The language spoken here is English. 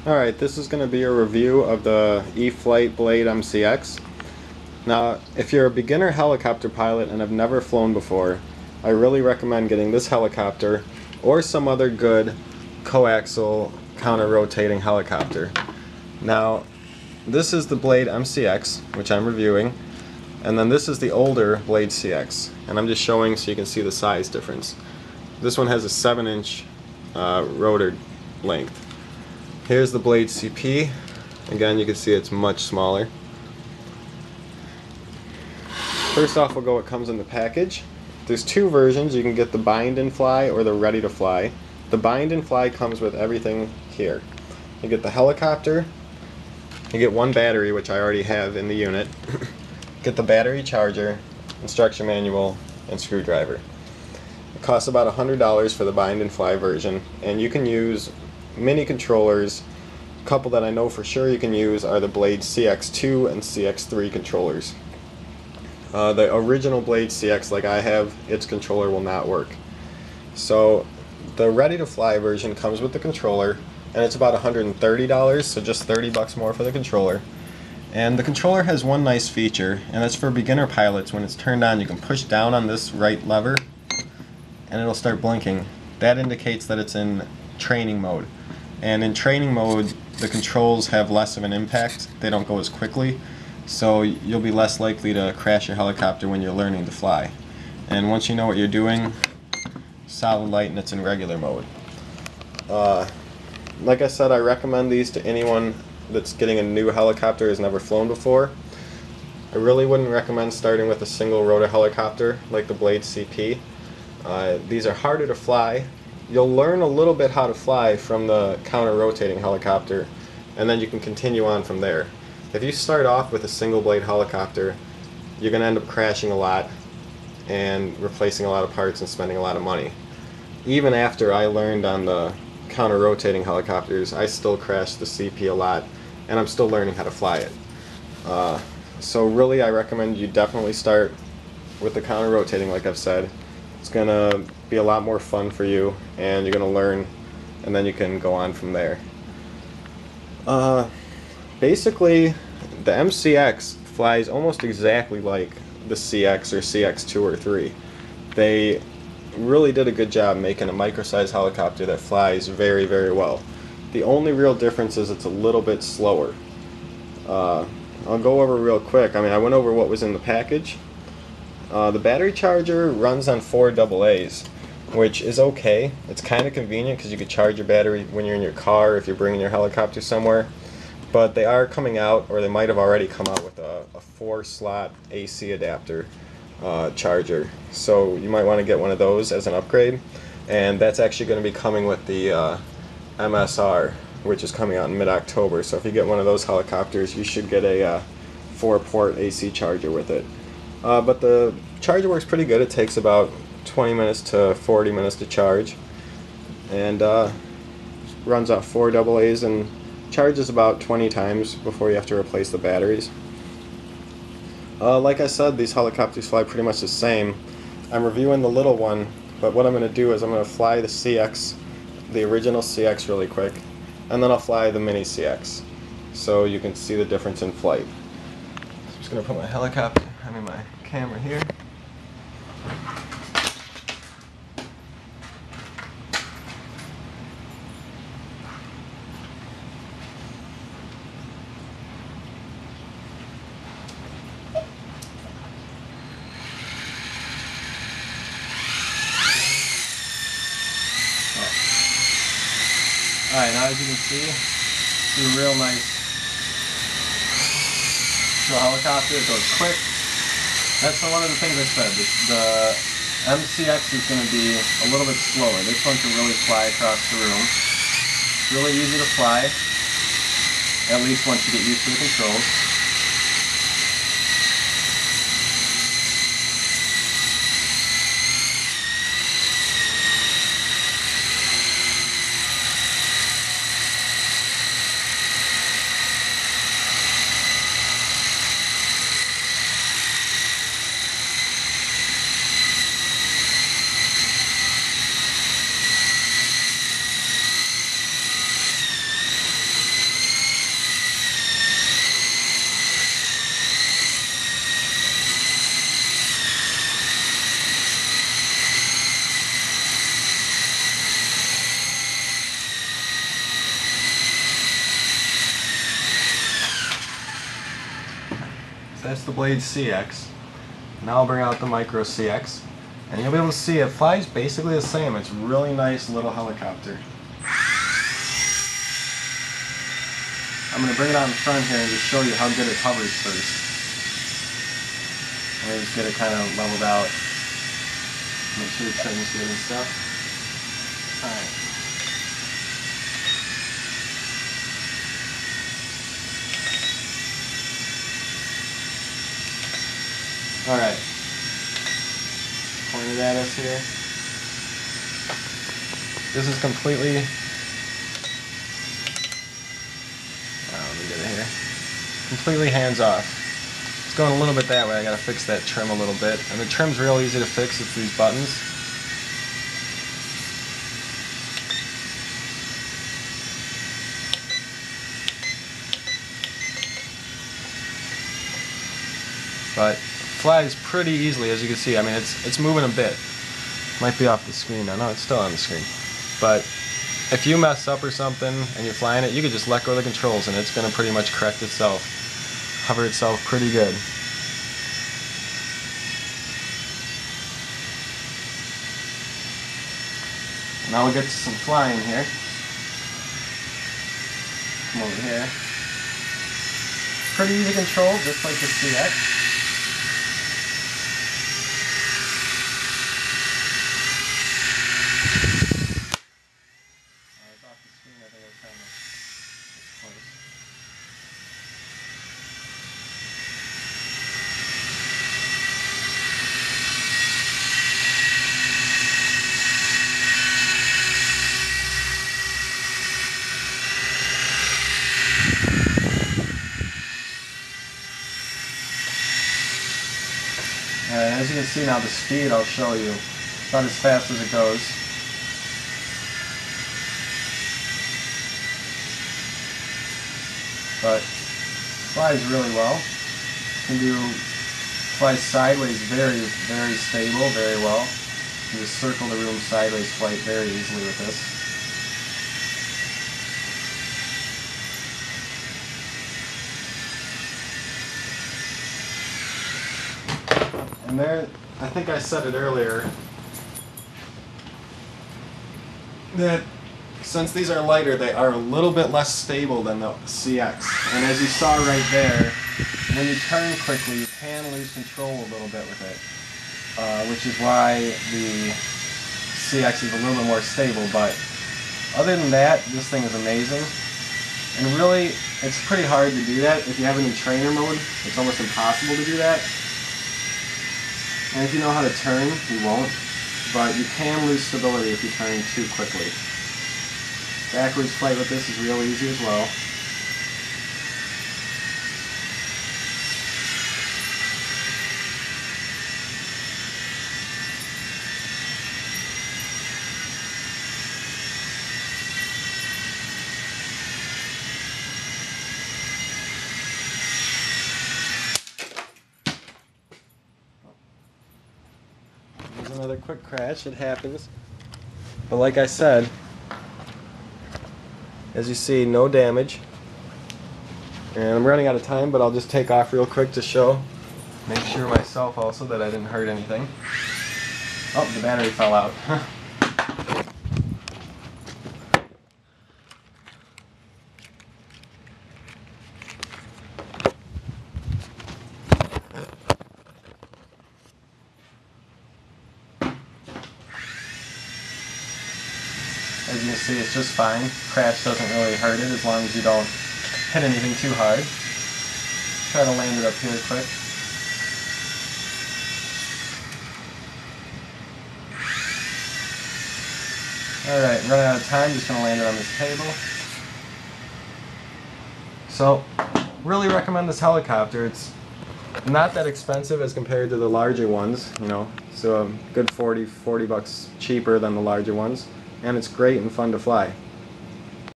Alright, this is going to be a review of the E-Flite Blade MCX. Now, if you're a beginner helicopter pilot and have never flown before, I really recommend getting this helicopter or some other good coaxial counter-rotating helicopter. Now, this is the Blade MCX, which I'm reviewing, and then this is the older Blade CX, and I'm just showing so you can see the size difference. This one has a 7-inch rotor length. Here's the Blade CP. Again, you can see it's much smaller. First off, we'll go what comes in the package. There's two versions. You can get the bind and fly or the ready to fly. The bind and fly comes with everything here. You get the helicopter, you get one battery, which I already have in the unit, get the battery charger, instruction manual, and screwdriver. It costs about $100 for the bind and fly version, and you can use mini controllers. A couple that I know for sure you can use are the Blade CX2 and CX3 controllers. The original Blade CX, like I have, its controller will not work. So the ready to fly version comes with the controller, and it's about $130, so just $30 more for the controller. And the controller has one nice feature, and that's for beginner pilots. When it's turned on, you can push down on this right lever and it'll start blinking. That indicates that it's in training mode. And in training mode, the controls have less of an impact. They don't go as quickly, so you'll be less likely to crash your helicopter when you're learning to fly. And once you know what you're doing, solid light and it's in regular mode. Like I said, I recommend these to anyone that's getting a new helicopter, has never flown before. I really wouldn't recommend starting with a single rotor helicopter like the Blade CP. These are harder to fly. You'll learn a little bit how to fly from the counter-rotating helicopter, and then you can continue on from there. If you start off with a single blade helicopter, you're going to end up crashing a lot and replacing a lot of parts and spending a lot of money. Even after I learned on the counter-rotating helicopters, I still crash the CP a lot, and I'm still learning how to fly it. So really, I recommend you definitely start with the counter-rotating, like I've said. It's going to be a lot more fun for you, and you're going to learn, and then you can go on from there. Basically, the MCX flies almost exactly like the CX or CX2 or 3. They really did a good job making a micro-sized helicopter that flies very, very well. The only real difference is it's a little bit slower. I'll go over real quick. I went over what was in the package. The battery charger runs on 4 AA's, which is okay. It's kind of convenient because you could charge your battery when you're in your car if you're bringing your helicopter somewhere. But they are coming out, or they might have already come out with a 4-slot AC adapter charger. So you might want to get one of those as an upgrade. And that's actually going to be coming with the MSR, which is coming out in mid-October. So if you get one of those helicopters, you should get a 4-port AC charger with it. But the charger works pretty good. It takes about 20 minutes to 40 minutes to charge, and runs off 4 AA's and charges about 20 times before you have to replace the batteries. Like I said, these helicopters fly pretty much the same. I'm reviewing the little one, but what I'm going to do is I'm going to fly the CX, the original CX really quick, and then I'll fly the mini CX so you can see the difference in flight. So I'm just going to put my my camera here. Alright, now as you can see, it's a real nice helicopter. It goes quick. That's one of the things I said. The MCX is going to be a little bit slower. This one can really fly across the room. It's really easy to fly, at least once you get used to the controls. That's the Blade CX. Now I'll bring out the Micro CX, and you'll be able to see it flies basically the same. It's a really nice little helicopter. I'm going to bring it out in front here and just show you how good it hovers first. Let me just get it kind of leveled out. Make sure the trim's good and stuff. Alright. Alright. Pointed at us here. This is completely... let me get it here. Completely hands off. It's going a little bit that way. I gotta fix that trim a little bit. And the trim's real easy to fix. It's these buttons. But flies pretty easily, as you can see. I mean, it's moving a bit. Might be off the screen now. No, it's still on the screen. But if you mess up or something and you're flying it, you could just let go of the controls and it's going to pretty much correct itself. Hover itself pretty good. Now we'll get to some flying here. Come over here. Pretty easy control, just like the CX. As you can see now, the speed I'll show you. It's not as fast as it goes. But flies really well. You can fly sideways very, very stable, very well. You can just circle the room sideways flight very easily with this. And there, I think I said it earlier, that since these are lighter, they are a little bit less stable than the CX. And as you saw right there, when you turn quickly, you can lose control a little bit with it, which is why the CX is a little bit more stable. But other than that, this thing is amazing. And really, it's pretty hard to do that. If you have it in trainer mode, it's almost impossible to do that. And if you know how to turn, you won't, but you can lose stability if you turn too quickly. Backwards flight with this is real easy as well. Another quick crash, it happens. But like I said, as you see, no damage. And I'm running out of time, but I'll just take off real quick to show. Make sure myself also that I didn't hurt anything. Oh, the battery fell out. As you can see, it's just fine. Crash doesn't really hurt it as long as you don't hit anything too hard. Try to land it up here quick. Alright, running out of time, just going to land it on this table. So, really recommend this helicopter. It's not that expensive as compared to the larger ones, you know, so a good 40 bucks cheaper than the larger ones. And it's great and fun to fly.